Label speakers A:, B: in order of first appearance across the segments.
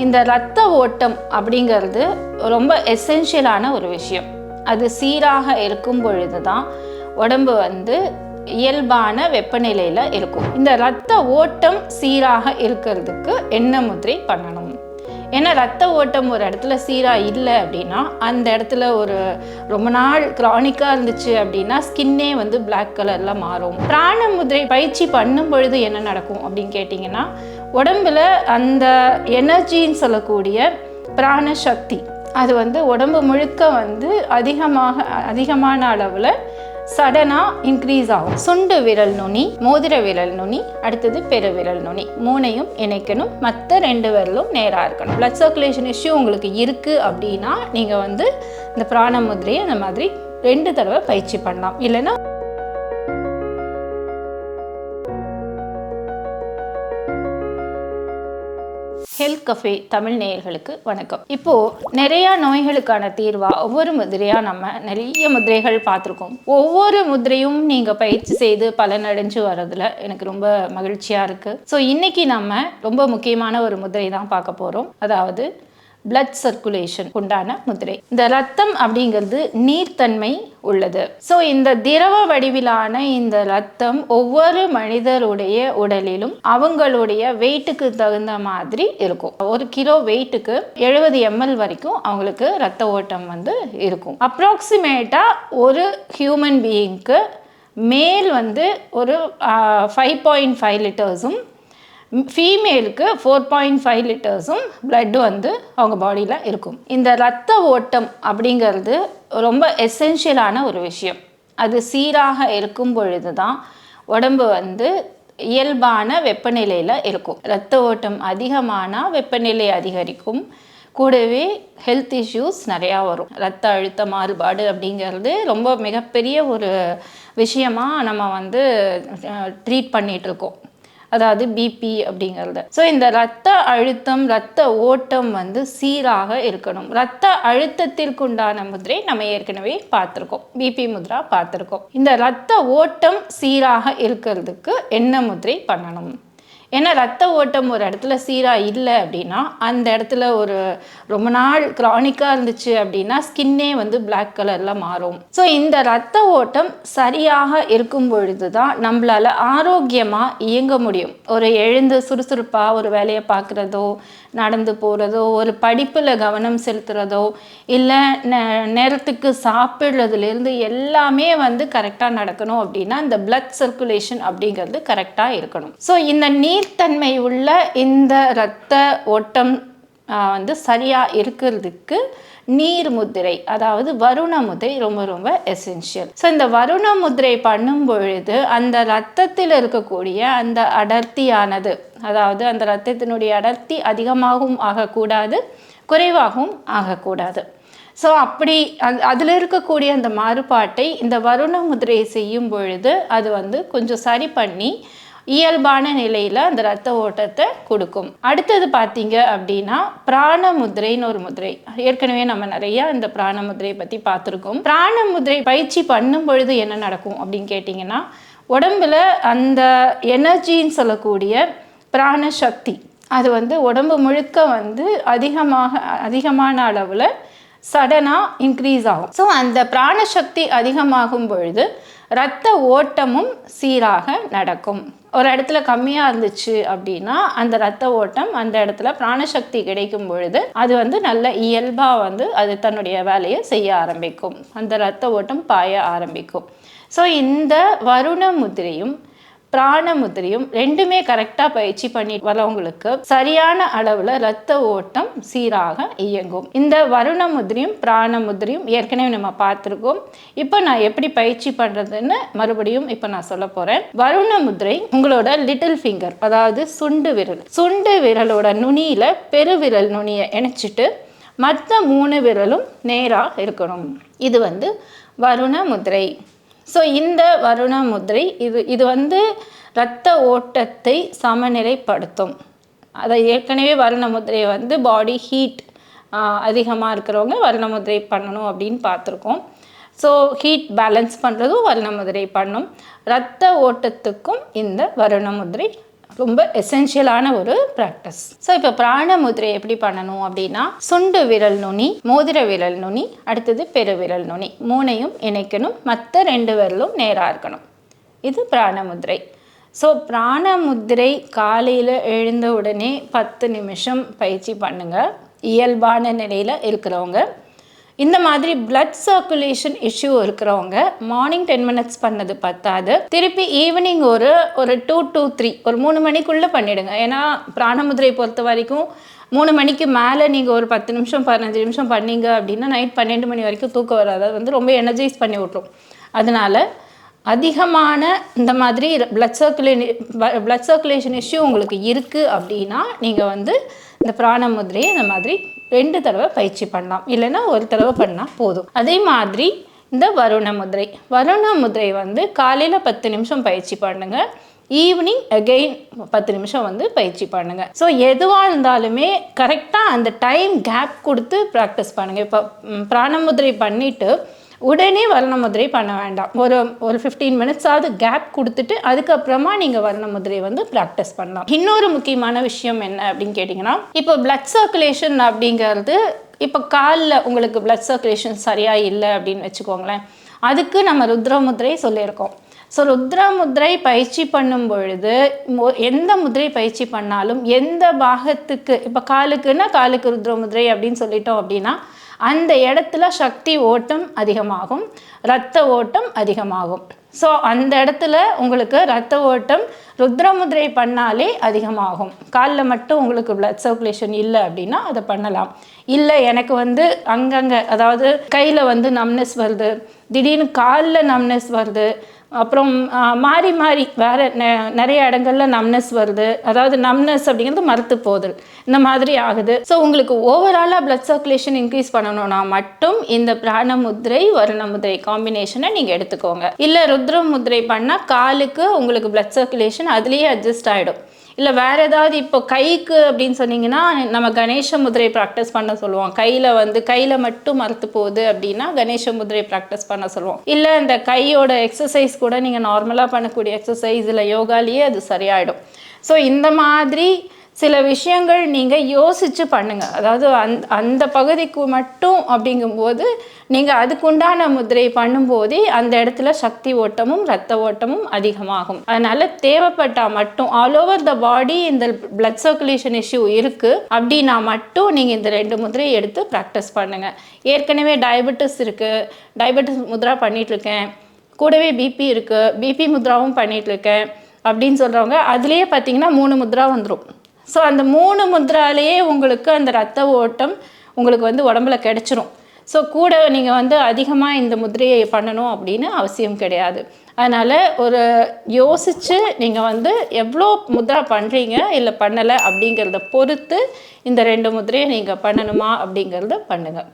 A: இந்த இரத்த ஓட்டம் அப்படிங்கிறது ரொம்ப எசென்ஷியலான ஒரு விஷயம். அது சீராக இருக்கும் பொழுது தான் உடம்பு இயல்பான வெப்பநிலையில் இருக்கும். இந்த இரத்த ஓட்டம் சீராக இருக்கிறதுக்கு என்ன முதிரை பண்ணணும்? ஏன்னா ரத்த ஓட்டம் ஒரு இடத்துல சீராக இல்லை அப்படின்னா அந்த இடத்துல ஒரு ரொம்ப நாள் க்ரானிக்காக இருந்துச்சு அப்படின்னா ஸ்கின்னே பிளாக் கலரில் மாறும். பிராண முதிரை பயிற்சி பண்ணும் பொழுது என்ன நடக்கும் அப்படின்னு கேட்டிங்கன்னா, உடம்புல அந்த எனர்ஜின்னு சொல்லக்கூடிய பிராண சக்தி அது உடம்பு முழுக்க அதிகமான அளவில் சடனாக இன்க்ரீஸ் ஆகும். சுண்டு விரல் நுனி, மோதிர விரல் நுனி, அடுத்தது பெருவிரல் நுனி, மூணையும் இணைக்கணும். மற்ற 2 விரலும் நேராக இருக்கணும். பிளட் சர்க்குலேஷன் இஷ்யூ உங்களுக்கு இருக்குது அப்படின்னா நீங்கள் இந்த பிராண முதிரையை அந்த மாதிரி 2 தடவை பயிற்சி பண்ணலாம். இல்லைன்னா ஹெல்த் கஃபே தமிழ் நேயர்களுக்கு வணக்கம். இப்போது நிறையா நோய்களுக்கான தீர்வாக ஒவ்வொரு முதிரையாக நம்ம நிறைய முதிரைகள் பார்த்துருக்கோம். ஒவ்வொரு முதிரையும் நீங்கள் பயிற்சி செய்து பலனடைஞ்சு வர்றதுல எனக்கு ரொம்ப மகிழ்ச்சியாக இருக்குது. ஸோ இன்றைக்கி நம்ம ரொம்ப முக்கியமான ஒரு முதிரை தான் பார்க்க போகிறோம். அதாவது பிளட் சர்க்குலேஷன் உண்டான முதிரை. இந்த ரத்தம் அப்படிங்கிறது நீர்த்தன்மை உள்ளது. ஸோ இந்த திரவ வடிவிலான இந்த ரத்தம் ஒவ்வொரு மனிதருடைய உடலிலும் அவங்களுடைய வெயிட்டுக்கு தகுந்த மாதிரி இருக்கும். 1 கிலோ வெயிட்டுக்கு 70 ml வரைக்கும் அவங்களுக்கு ரத்த ஓட்டம் இருக்கும். அப்ராக்சிமேட்டா ஒரு ஹியூமன் பீயிங்க்கு மேல் ஒரு 5.5 லிட்டர்ஸும் ஃபீமேலுக்கு 4.5 லிட்டர்ஸும் பிளட் அவங்க பாடியில் இருக்கும். இந்த இரத்த ஓட்டம் அப்படிங்கிறது ரொம்ப எசென்ஷியலான ஒரு விஷயம். அது சீராக இருக்கும் பொழுது தான் உடம்பு இயல்பான வெப்பநிலையில் இருக்கும். இரத்த ஓட்டம் அதிகமானால் வெப்பநிலை அதிகரிக்கும். கூடவே ஹெல்த் இஷ்யூஸ் நிறையா வரும். இரத்த அழுத்த மாறுபாடு அப்படிங்கிறது ரொம்ப மிகப்பெரிய ஒரு விஷயமாக நம்ம ட்ரீட் பண்ணிகிட்ருக்கோம். அதாவது பிபி அப்படிங்கிறது. ஸோ இந்த இரத்த அழுத்தம், இரத்த ஓட்டம் சீராக இருக்கணும். இரத்த அழுத்தத்திற்குண்டான முதிரை நம்ம ஏற்கனவே பார்த்துருக்கோம். பிபி முத்ரா பார்த்துருக்கோம். இந்த இரத்த ஓட்டம் சீராக இருக்கிறதுக்கு என்ன முதிரை பண்ணணும்? ஏன்னா ரத்த ஓட்டம் ஒரு இடத்துல சீராக இல்லை அப்படின்னா அந்த இடத்துல ஒரு ரொம்ப நாள் க்ரானிக்காக இருந்துச்சு அப்படின்னா ஸ்கின்னே பிளாக் கலரில் மாறும். ஸோ இந்த இரத்த ஓட்டம் சரியாக இருக்கும் பொழுது தான் நம்மளால் ஆரோக்கியமாக இயங்க முடியும். ஒரு எழுந்து சுறுசுறுப்பாக ஒரு வேலையை பார்க்குறதோ, நடந்து போகிறதோ, ஒரு படிப்பில் கவனம் செலுத்துகிறதோ, இல்லை நேரத்துக்கு சாப்பிட்றதுலேருந்து எல்லாமே கரெக்டாக நடக்கணும் அப்படின்னா இந்த பிளட் சர்க்குலேஷன் அப்படிங்கிறது கரெக்டாக இருக்கணும். ஸோ இந்த நீர்த்தன்மை உள்ள இந்த இரத்த ஓட்டம் சரியாக இருக்கிறதுக்கு நீர் முதிரை, அதாவது வருண முதிரை ரொம்ப ரொம்ப எசென்ஷியல். ஸோ இந்த வருண முதிரை பண்ணும் பொழுது அந்த இரத்தத்தில் இருக்கக்கூடிய அந்த அடர்த்தியானது, அதாவது அந்த இரத்தத்தினுடைய அடர்த்தி அதிகமாகவும் ஆகக்கூடாது, குறைவாகவும் ஆகக்கூடாது. ஸோ அப்படி அதில் இருக்கக்கூடிய அந்த மாறுபாட்டை இந்த வருண முதிரையை செய்யும் பொழுது அது கொஞ்சம் சரி பண்ணி இயல்பான நிலையில் அந்த இரத்த ஓட்டத்தை கொடுக்கும். அடுத்தது பார்த்தீங்க அப்படின்னா பிராண முதிரைன்னு ஒரு முதிரை. ஏற்கனவே நம்ம நிறையா இந்த பிராண முதிரையை பற்றி பார்த்துருக்கோம். பிராண முதிரை பயிற்சி பண்ணும் பொழுது என்ன நடக்கும் அப்படின்னு கேட்டிங்கன்னா, உடம்புல அந்த எனர்ஜின்னு சொல்லக்கூடிய பிராண சக்தி அது உடம்பு முழுக்க அதிகமான அளவில் சடனாக இன்க்ரீஸ் ஆகும். ஸோ அந்த பிராணசக்தி அதிகமாகும் பொழுது இரத்த ஓட்டமும் சீராக நடக்கும். ஒரு இடத்துல கம்மியாக இருந்துச்சு அப்படின்னா அந்த இரத்த ஓட்டம் அந்த இடத்துல பிராணசக்தி கிடைக்கும் பொழுது அது நல்ல இயல்பாக அது தன்னுடைய வேலையை செய்ய ஆரம்பிக்கும். அந்த இரத்த ஓட்டம் பாய ஆரம்பிக்கும். ஸோ இந்த வருண முதிரையும் பிராண முதிரையும் 2மே கரெக்டாக பயிற்சி பண்ணி வரவங்களுக்கு சரியான அளவில் இரத்த ஓட்டம் சீராக இயங்கும். இந்த வருண முதிரையும் பிராண முதிரையும் ஏற்கனவே நம்ம பார்த்துருக்கோம். இப்போ நான் எப்படி பயிற்சி பண்ணுறதுன்னு மறுபடியும் இப்போ நான் சொல்ல போகிறேன். வருண முதிரை உங்களோட லிட்டில் ஃபிங்கர், அதாவது சுண்டு விரலோட நுனியில் பெருவிரல் நுனியை இணைச்சிட்டு மற்ற 3 விரலும் நேராக இருக்கணும். இது வருண முதிரை. ஸோ இந்த வருண முதிரை இது இரத்த ஓட்டத்தை சமநிலைப்படுத்தும். அதை ஏற்கனவே வருண முதிரை பாடி ஹீட் அதிகமாக இருக்கிறவங்க வருண முதிரை பண்ணணும் அப்படின்னு பார்த்துருக்கோம். ஸோ ஹீட் பேலன்ஸ் பண்ணுறதும் வருண முதிரை பண்ணும். இரத்த ஓட்டத்துக்கும் இந்த வருண முதிரை ரொம்ப எசென்ஷியலான ஒரு ப்ராக்டிஸ். ஸோ இப்போ பிராண முதிரை எப்படி பண்ணணும் அப்படின்னா, சுண்டு விரல் நுனி, மோதிர விரல் நுனி, அடுத்தது பெருவிரல் நுனி, மூணையும் இணைக்கணும். மற்ற 2 விரலும் நேராக இருக்கணும். இது பிராண முதிரை. ஸோ பிராண முதிரை காலையில் எழுந்த உடனே 10 நிமிஷம் பயிற்சி பண்ணுங்கள். இயல்பான நிலையில் இருக்கிறவங்க, இந்த மாதிரி பிளட் சர்க்குலேஷன் இஷ்யூ இருக்கிறவங்க மார்னிங் 10 மினிட்ஸ் பண்ணது பத்தாது, திருப்பி ஈவினிங் ஒரு 2 to 3 ஒரு 3 மணிக்குள்ளே பண்ணிவிடுங்க. ஏன்னா பிராணமுதிரை பொறுத்த வரைக்கும் 3 மணிக்கு மேலே நீங்கள் ஒரு 10 நிமிஷம் 15 நிமிஷம் பண்ணீங்க அப்படின்னா நைட் 12 மணி வரைக்கும் தூக்கம் வராது. அது வந்து ரொம்ப எனர்ஜைஸ் பண்ணி விட்ரும். அதனால் அதிகமான இந்த மாதிரி பிளட் சர்க்குலேஷன் இஷ்யூ உங்களுக்கு இருக்குது அப்படின்னா நீங்கள் வந்து இந்த பிராண முதிரையை இந்த மாதிரி 2 தடவை பயிற்சி பண்ணலாம், இல்லைன்னா ஒரு தடவை பண்ணால் போதும். அதே மாதிரி இந்த வருண முதிரை, வருண முதிரை வந்து காலையில் 10 நிமிஷம் பயிற்சி பண்ணுங்கள், ஈவினிங் அகெயின் 10 நிமிஷம் வந்து பயிற்சி பண்ணுங்கள். ஸோ எதுவாக இருந்தாலுமே கரெக்டாக அந்த டைம் கேப் கொடுத்து ப்ராக்டிஸ் பண்ணுங்கள். இப்போ பிராணமுதிரை பண்ணிவிட்டு உடனே வருண முதிரை பண்ண வேண்டாம். ஒரு 15 மினிட்ஸாவது கேப் கொடுத்துட்டு அதுக்கப்புறமா நீங்கள் வருண முதிரை வந்து ப்ராக்டிஸ் பண்ணலாம். இன்னொரு முக்கியமான விஷயம் என்ன அப்படின்னு கேட்டிங்கன்னா, இப்போ பிளட் சர்க்குலேஷன் அப்படிங்கிறது, இப்போ காலில் உங்களுக்கு பிளட் சர்க்குலேஷன் சரியாக இல்லை அப்படின்னு வச்சுக்கோங்களேன், அதுக்கு நம்ம ருத்ர முதிரை சொல்லியிருக்கோம். ஸோ ருத்ர முதிரை பயிற்சி பண்ணும் பொழுது எந்த முதிரை பயிற்சி பண்ணாலும் எந்த பாகத்துக்கு, இப்போ காலுக்குன்னா காலுக்கு ருத்ர முதிரை அப்படின்னு சொல்லிட்டோம் அப்படின்னா அந்த இடத்துல சக்தி ஓட்டம் அதிகமாகும், இரத்த ஓட்டம் அதிகமாகும். ஸோ அந்த இடத்துல உங்களுக்கு இரத்த ஓட்டம் ருத்ர முதிரை பண்ணாலே அதிகமாகும். காலில் மட்டும் உங்களுக்கு பிளட் சர்க்குலேஷன் இல்லை அப்படின்னா அதை பண்ணலாம். இல்லை எனக்கு வந்து அங்கங்கே, அதாவது கையில் வந்து நம்னஸ் வருது, திடீர்னு காலில் நம்னஸ் வருது, அப்புறம் மாறி மாறி வேறு நிறைய இடங்களில் நம்னஸ் வருது, அதாவது நம்னஸ் அப்படிங்கிறது மரத்து போகுது, இந்த மாதிரி ஆகுது. ஸோ உங்களுக்கு ஓவராலாக பிளட் சர்க்குலேஷன் இன்க்ரீஸ் பண்ணணும்னா மட்டும் இந்த பிராண முதிரை வருண முதிரை காம்பினேஷனை நீங்கள் எடுத்துக்கோங்க. இல்லை ருத்ர முதிரை பண்ணால் காலுக்கு உங்களுக்கு பிளட் சர்க்குலேஷன் அதுலேயே அட்ஜஸ்ட் ஆகிடும். இல்லை வேறு ஏதாவது, இப்போ கைக்கு அப்படின்னு சொன்னீங்கன்னா நம்ம கணேச முதிரை ப்ராக்டிஸ் பண்ண சொல்லுவோம். கையில் மட்டும் மறுத்து போகுது அப்படின்னா கணேச முதிரை ப்ராக்டிஸ் பண்ண சொல்லுவோம். இல்லை இந்த கையோட எக்ஸசைஸ் கூட நீங்கள் நார்மலாக பண்ணக்கூடிய எக்ஸசைஸ் இல்லை யோகாலேயே அது சரியாயிடும். ஸோ இந்த மாதிரி சில விஷயங்கள் நீங்கள் யோசித்து பண்ணுங்கள். அதாவது அந்த பகுதிக்கு மட்டும் அப்படிங்கும்போது நீங்கள் அதுக்குண்டான முதிரை பண்ணும்போதே அந்த இடத்துல சக்தி ஓட்டமும் இரத்த ஓட்டமும் அதிகமாகும். அதனால் தேவைப்பட்டால் மட்டும் ஆல் ஓவர் த பாடி இந்த பிளட் சர்க்குலேஷன் இஷ்யூ இருக்குது அப்படின்னா மட்டும் நீங்கள் இந்த 2 முதிரையை எடுத்து ப்ராக்டிஸ் பண்ணுங்கள். ஏற்கனவே டயபெட்டிஸ் இருக்குது, டயபெட்டிஸ் முத்ரா பண்ணிகிட்ருக்கேன், கூடவே பிபி இருக்குது, பிபி முத்ராவும் பண்ணிகிட்ருக்கேன் அப்படின்னு சொல்கிறவங்க அதுலேயே பார்த்தீங்கன்னா 3 முத்ரா வந்துடும். ஸோ அந்த 3 முத்ராலேயே உங்களுக்கு அந்த இரத்த ஓட்டம் உங்களுக்கு வந்து உடம்புல கிடச்சிரும். ஸோ கூட நீங்கள் வந்து அதிகமாக இந்த முதிரையை பண்ணணும் அப்படின்னு அவசியம் கிடையாது. அதனால் ஒரு யோசித்து நீங்கள் வந்து எவ்வளோ முத்ரா பண்ணுறீங்க இல்லை பண்ணலை அப்படிங்கிறத பொறுத்து இந்த 2 முதிரையை நீங்கள் பண்ணணுமா அப்படிங்கிறத பண்ணுங்கள்.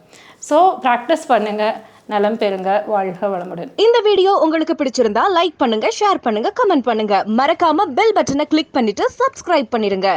A: ஸோ ப்ராக்டிஸ் பண்ணுங்கள், நலம் பெறுங்க, வாழ்க வளமுடன்.
B: இந்த வீடியோ உங்களுக்கு பிடிச்சிருந்தா லைக் பண்ணுங்க, ஷேர் பண்ணுங்க, கமெண்ட் பண்ணுங்க. மறக்காம பெல் பட்டனை கிளிக் பண்ணிட்டு சப்ஸ்கிரைப் பண்ணிடுங்க.